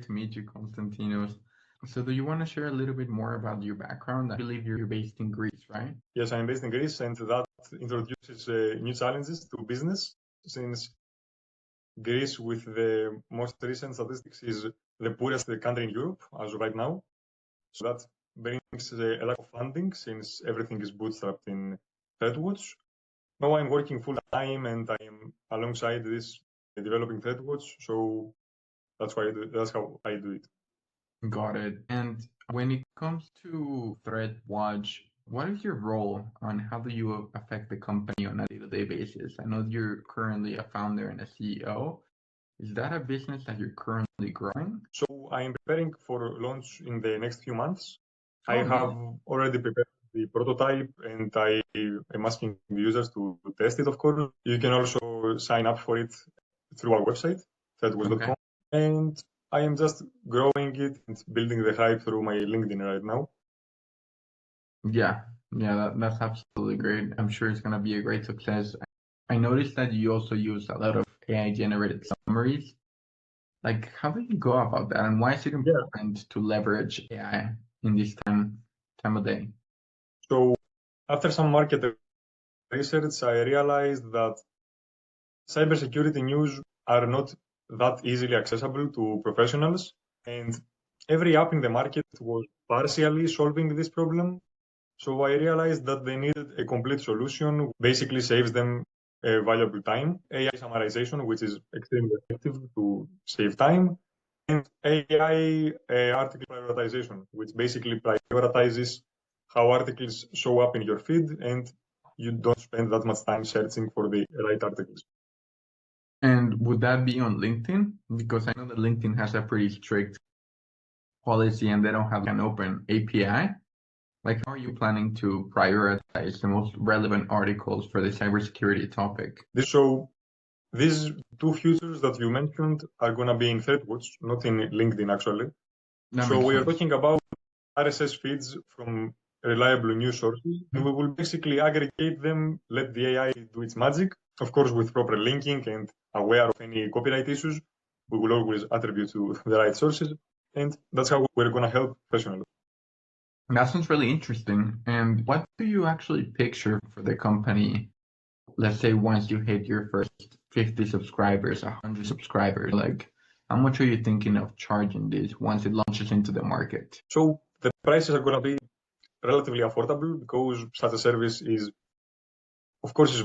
to meet you, Konstantinos. So do you want to share a little bit more about your background? I believe you're based in Greece, right? Yes, I'm based in Greece, and that introduces new challenges to business, since Greece, with the most recent statistics, is the poorest country in Europe as of right now. So that brings a lack of funding, since everything is bootstrapped in Threadwatch. Now I'm working full time, and I'm alongside this developing Threadwatch. So that's how I do it. Got it. And when it comes to Threadwatch, what is your role on how do you affect the company on a day-to-day basis? I know you're currently a founder and a CEO. Is that a business that you're currently growing? So I'm preparing for launch in the next few months. I Oh, have amazing. already prepared the prototype, and I am asking the users to test it, of course. You can also sign up for it through our website, Okay. threadwatch.com. And I am just growing it and building the hype through my LinkedIn right now. Yeah, that's absolutely great. I'm sure it's gonna be a great success. I noticed that you also use a lot of AI generated summaries. Like, how do you go about that, and why is it Yeah. important to leverage AI in this time of day? So after some market research, I realized that cybersecurity news are not that easily accessible to professionals, and every app in the market was partially solving this problem. So I realized that they needed a complete solution, basically saves them valuable time, AI summarization, which is extremely effective to save time, and AI article prioritization, which basically prioritizes how articles show up in your feed, and you don't spend that much time searching for the right articles. And would that be on LinkedIn? Because I know that LinkedIn has a pretty strict policy and they don't have an open API. Like, how are you planning to prioritize the most relevant articles for the cybersecurity topic? So these two features that you mentioned are going to be in Threadwatch, not in LinkedIn, actually. That So makes we are sense. talking about RSS feeds from reliable news sources, and we will basically aggregate them, let the AI do its magic, of course, with proper linking and aware of any copyright issues. We will always attribute to the right sources, and that's how we're going to help professionals. That sounds really interesting. And what do you actually picture for the company? Let's say once you hit your first 50 subscribers, 100 subscribers, like how much are you thinking of charging this once it launches into the market? So the prices are going to be relatively affordable, because such a service is, of course, is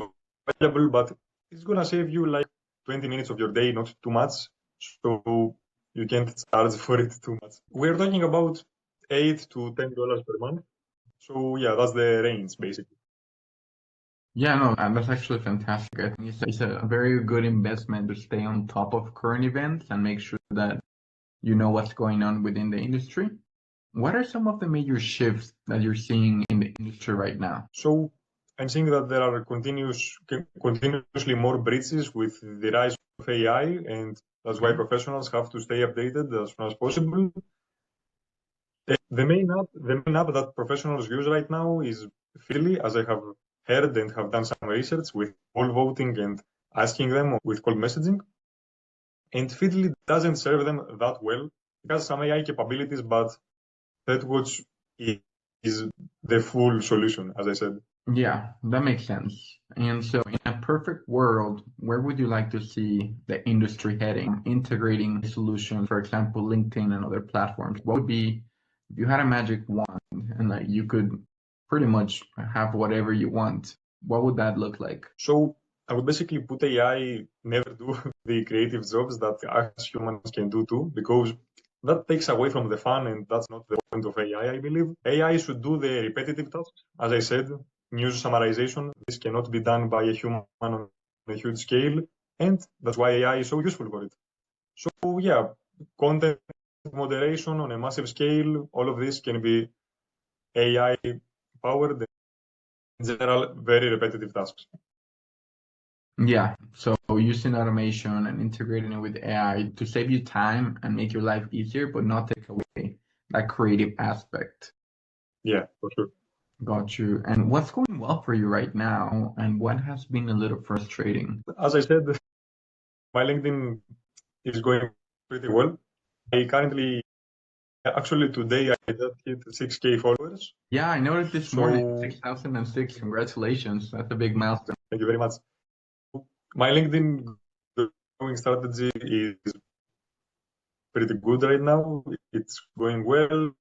valuable, but it's going to save you like 20 minutes of your day, not too much. So you can't charge for it too much. We're talking about $8 to $10 per month. So yeah, that's the range basically. Yeah, no, that's actually fantastic. I think it's a very good investment to stay on top of current events and make sure that you know what's going on within the industry. What are some of the major shifts that you're seeing in the industry right now? So I'm seeing that there are continuously more breaches with the rise of AI, and that's why Okay. professionals have to stay updated as soon as possible. The main app that professionals use right now is Feedly, as I have heard and have done some research with poll voting and asking them with cold messaging. And Feedly doesn't serve them that well. It has some AI capabilities, but ThreadWatch is the full solution, as I said. Yeah, that makes sense. And so, in a perfect world, where would you like to see the industry heading, integrating solutions, for example, LinkedIn and other platforms? What would be, if you had a magic wand and like you could pretty much have whatever you want, what would that look like? So I would basically put AI never do the creative jobs that us humans can do too, because that takes away from the fun, and that's not the point of AI, I believe. AI should do the repetitive tasks. As I said, news summarization, this cannot be done by a human on a huge scale, and that's why AI is so useful for it. So yeah, content moderation on a massive scale, all of this can be AI powered, in general, very repetitive tasks. Yeah, so using automation and integrating it with AI to save you time and make your life easier, but not take away that creative aspect. Yeah, for sure. Got you. And what's going well for you right now, and what has been a little frustrating? As I said, my LinkedIn is going pretty well. I currently, actually today I just hit 6K followers. Yeah, I noticed this So morning, 6,006. Congratulations. That's a big milestone. thank you very much. My LinkedIn growing strategy is pretty good right now. It's going well.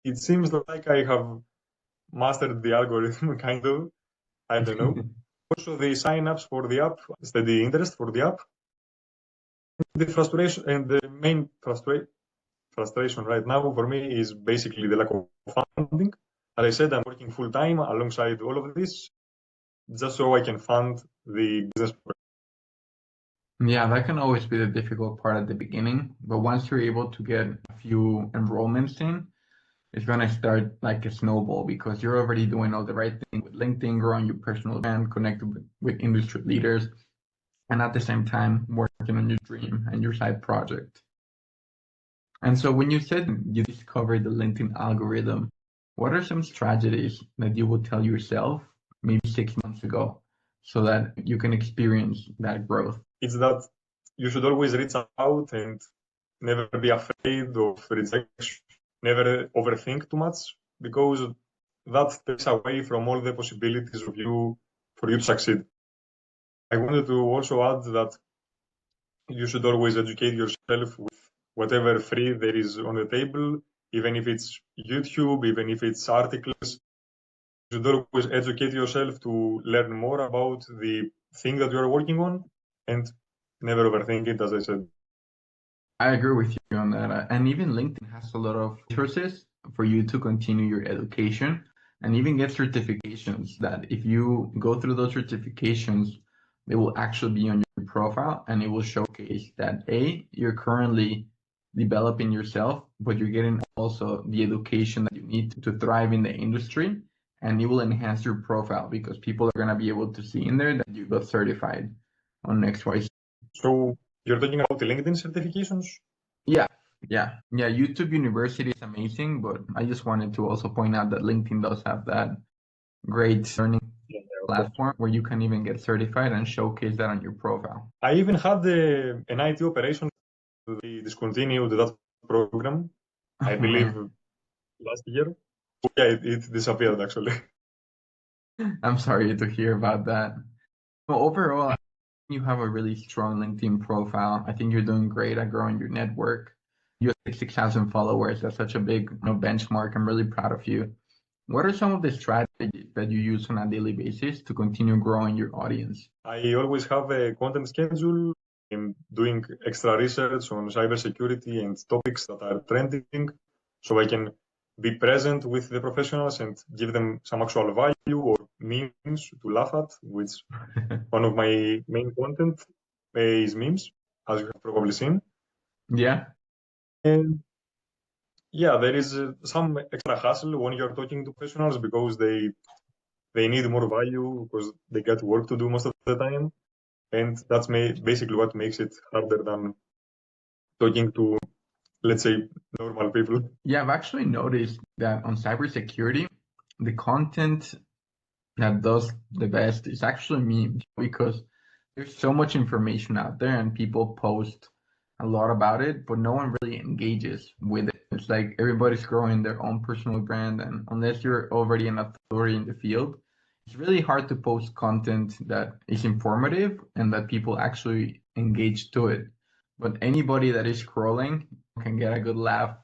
It seems like I have mastered the algorithm, kind of. I don't know. Also, the sign-ups for the app, steady interest for the app. The frustration and the main frustration right now for me is basically the lack of funding. As I said, I'm working full time alongside all of this, just so I can fund the business. Yeah, that can always be the difficult part at the beginning, but once you're able to get a few enrollments in, it's gonna start like a snowball because you're already doing all the right thing with LinkedIn, growing your personal brand, connected with industry leaders, and at the same time working on your dream and your side project. And so when you said you discovered the LinkedIn algorithm, what are some strategies that you would tell yourself maybe 6 months ago so that you can experience that growth? It's that you should always reach out and never be afraid of rejection, never overthink too much, because that takes away from all the possibilities of you for you to succeed. I wanted to also add that you should always educate yourself with whatever free there is on the table, even if it's YouTube, even if it's articles. You should always educate yourself to learn more about the thing that you're working on and never overthink it, as I said. I agree with you on that. And even LinkedIn has a lot of resources for you to continue your education and even get certifications that if you go through those certifications, they will actually be on your profile and it will showcase that A, you're currently developing yourself, but you're getting also the education that you need to thrive in the industry. And it will enhance your profile because people are going to be able to see in there that you got certified on XYZ. So you're talking about the LinkedIn certifications? Yeah, yeah. YouTube University is amazing, but I just wanted to also point out that LinkedIn does have that great learning Yeah, of course. platform where you can even get certified and showcase that on your profile. I even had an IT operation. They discontinued that program, I Oh believe, man, last year. Yeah, it disappeared actually. I'm sorry to hear about that. Well, overall, I think you have a really strong LinkedIn profile. I think you're doing great at growing your network. You have 6,000 followers. That's such a big, benchmark. I'm really proud of you. What are some of the strategies that you use on a daily basis to continue growing your audience? I always have a content schedule. I'm doing extra research on cybersecurity and topics that are trending, so I can be present with the professionals and give them some actual value or memes to laugh at, which one of my main content is memes, as you have probably seen. Yeah. And yeah, there is some extra hassle when you're talking to professionals because they need more value because they get work to do most of the time, and that's basically what makes it harder than talking to, let's say, normal people. Yeah, I've actually noticed that on cybersecurity, the content that does the best is actually me because there's so much information out there and people post a lot about it, but no one really engages with it. It's like everybody's growing their own personal brand, and unless you're already an authority in the field, it's really hard to post content that is informative and that people actually engage to it. But anybody that is scrolling can get a good laugh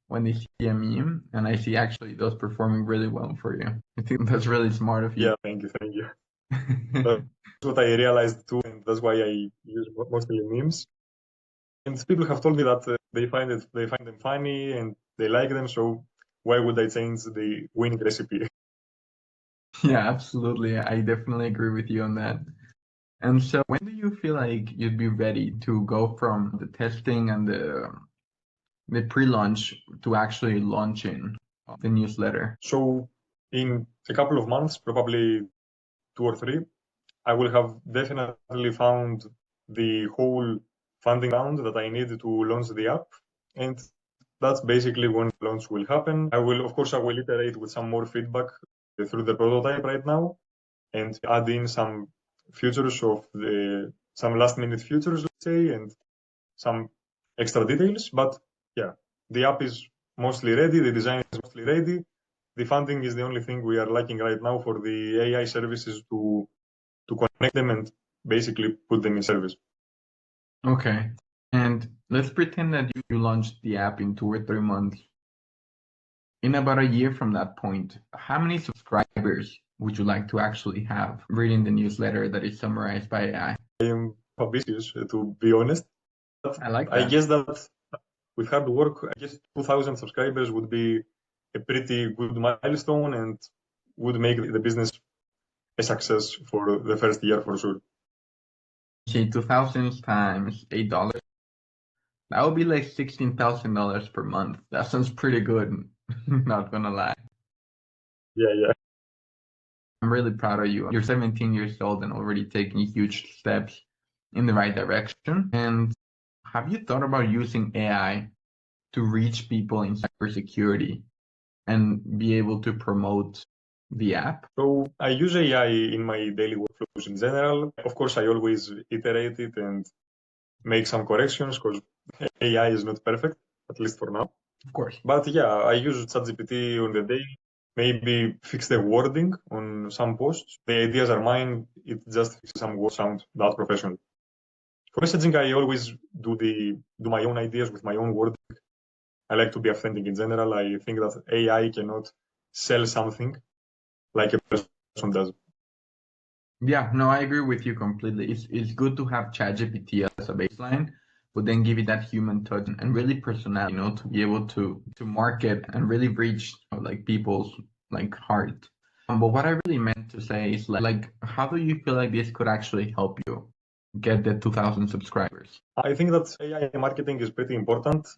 when they see a meme, and I see actually those performing really well for you. I think that's really smart of you. Yeah, thank you, thank you. That's what I realized too, and that's why I use mostly memes. And people have told me that they find them funny and they like them. So why would I change the winning recipe? Yeah, absolutely. I definitely agree with you on that. And so, when do you feel like you'd be ready to go from the testing and the pre-launch to actually launching the newsletter? So in a couple of months, probably 2 or 3, I will have definitely found the whole funding round that I need to launch the app. And that's basically when the launch will happen. Of course, I will iterate with some more feedback through the prototype right now and add in some features of some last minute features, let's say, and some extra details. But yeah, the app is mostly ready, the design is mostly ready. The funding is the only thing we are lacking right now for the AI services to connect them and basically put them in service. Okay. And let's pretend that you launched the app in 2 or 3 months. In about a year from that point, how many subscribers would you like to actually have reading the newsletter that is summarized by AI? I am ambitious, to be honest. But I like I that. guess that with hard work, I guess 2,000 subscribers would be a pretty good milestone and would make the business a success for the first year for sure. See, 2,000 times $8, that would be like $16,000 per month. That sounds pretty good, not gonna lie. Yeah. I'm really proud of you. You're 17 years old and already taking huge steps in the right direction. And have you thought about using AI to reach people in cybersecurity and be able to promote the app? So I use AI in my daily workflows in general. Of course, I always iterate it and make some corrections because AI is not perfect, at least for now. Of course. But yeah, I use ChatGPT on the day, maybe fix the wording on some posts. The ideas are mine. It just fixes some words sound that professional. For messaging, I always do my own ideas with my own wording. I like to be authentic in general. I think that AI cannot sell something like a person does. Yeah, no, I agree with you completely. It's good to have ChatGPT as a baseline, but then give it that human touch and really personality, to be able to market and really reach like people's like heart. But what I really meant to say is like how do you feel like this could actually help you get the 2,000 subscribers? I think that AI marketing is pretty important.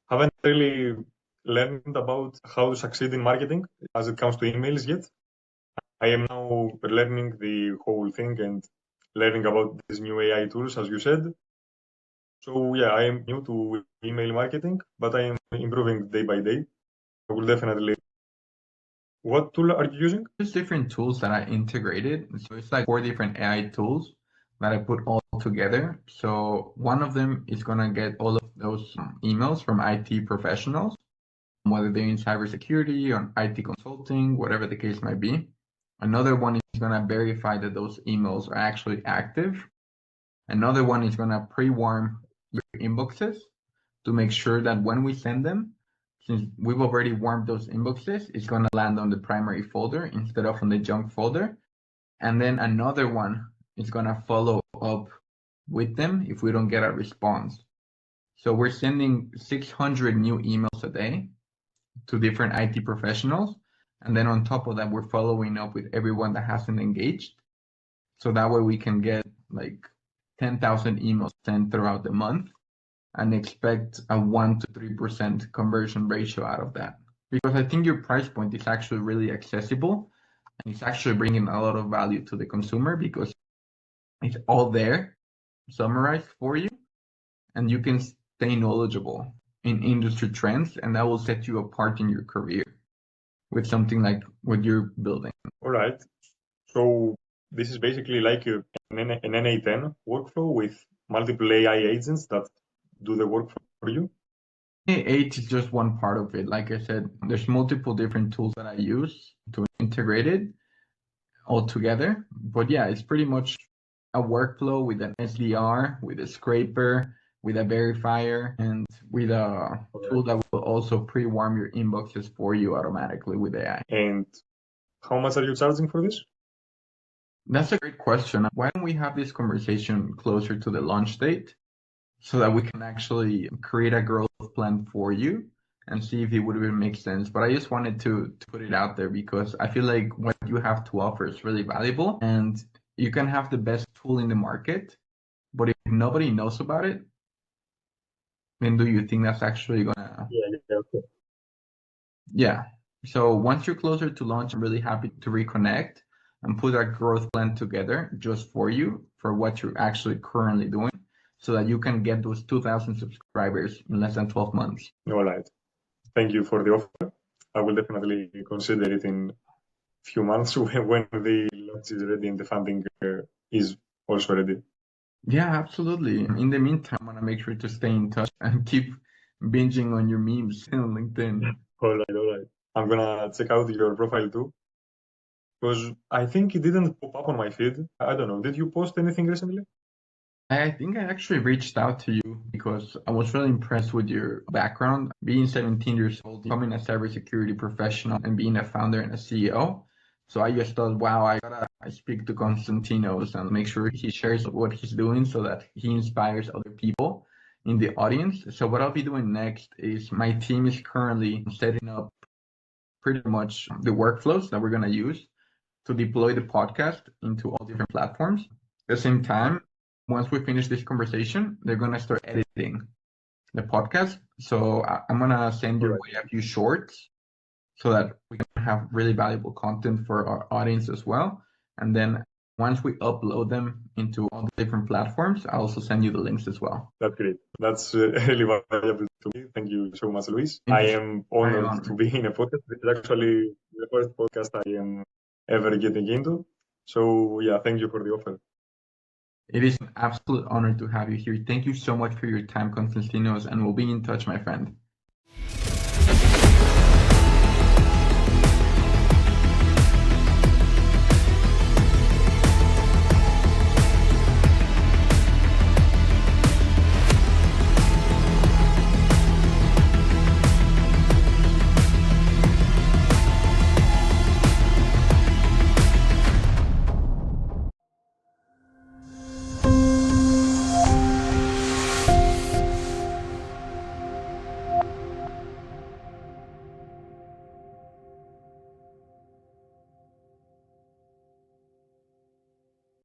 Haven't really learned about how to succeed in marketing as it comes to emails yet. I am now learning the whole thing and learning about these new AI tools, as you said. So yeah, I am new to email marketing, but I am improving day by day. I will definitely. What tool are you using? There's different tools that I integrated. So it's like 4 different AI tools that I put all together. So one of them is gonna get all of those emails from IT professionals, whether they're in cybersecurity or IT consulting, whatever the case might be. Another one is gonna verify that those emails are actually active. Another one is gonna pre-warm your inboxes to make sure that when we send them, since we've already warmed those inboxes, it's going to land on the primary folder instead of on the junk folder. And then another one is going to follow up with them if we don't get a response. So we're sending 600 new emails a day to different IT professionals. And then on top of that, we're following up with everyone that hasn't engaged. So that way we can get like 10,000 emails sent throughout the month and expect a 1 to 3% conversion ratio out of that. Because I think your price point is actually really accessible and it's actually bringing a lot of value to the consumer because it's all there summarized for you and you can stay knowledgeable in industry trends and that will set you apart in your career with something like what you're building. All right. So this is basically like an NA10 workflow with multiple AI agents that do the work for you. H is just one part of it. Like I said, there's multiple different tools that I use to integrate it all together. But yeah, it's pretty much a workflow with an SDR, with a scraper, with a verifier, and with a tool that will also pre-warm your inboxes for you automatically with AI. And how much are you charging for this? That's a great question. Why don't we have this conversation closer to the launch date so that we can actually create a growth plan for you and see if it would even make sense. But I just wanted to put it out there because I feel like what you have to offer is really valuable and you can have the best tool in the market, but if nobody knows about it, then do you think that's actually gonna? Okay. Yeah. So once you're closer to launch, I'm really happy to reconnect and put a growth plan together just for you for what you're actually currently doing so that you can get those 2,000 subscribers in less than 12 months. All right. Thank you for the offer. I will definitely consider it in a few months when the launch is ready and the funding is also ready. Yeah, absolutely. In the meantime, I want to make sure to stay in touch and keep binging on your memes on LinkedIn. All right, all right. I'm gonna check out your profile too, because I think it didn't pop up on my feed. I don't know. Did you post anything recently? I think I actually reached out to you because I was really impressed with your background. Being 17 years old, becoming a cybersecurity professional, and being a founder and a CEO. So I just thought, wow, I gotta speak to Konstantinos and make sure he shares what he's doing so that he inspires other people in the audience. So what I'll be doing next is my team is currently setting up pretty much the workflows that we're gonna use to deploy the podcast into all different platforms. At the same time, once we finish this conversation, they're going to start editing the podcast. So I'm going to send All your right. way a few shorts so that we can have really valuable content for our audience as well. And then once we upload them into all the different platforms, I'll also send you the links as well. That's great. That's really valuable to me. Thank you so much, Luis. Thank I you. am Very honored to honored. be in a podcast. This is actually the first podcast I am ever getting into. So yeah, thank you for the offer. It is an absolute honor to have you here. Thank you so much for your time, Konstantinos, and we'll be in touch, my friend.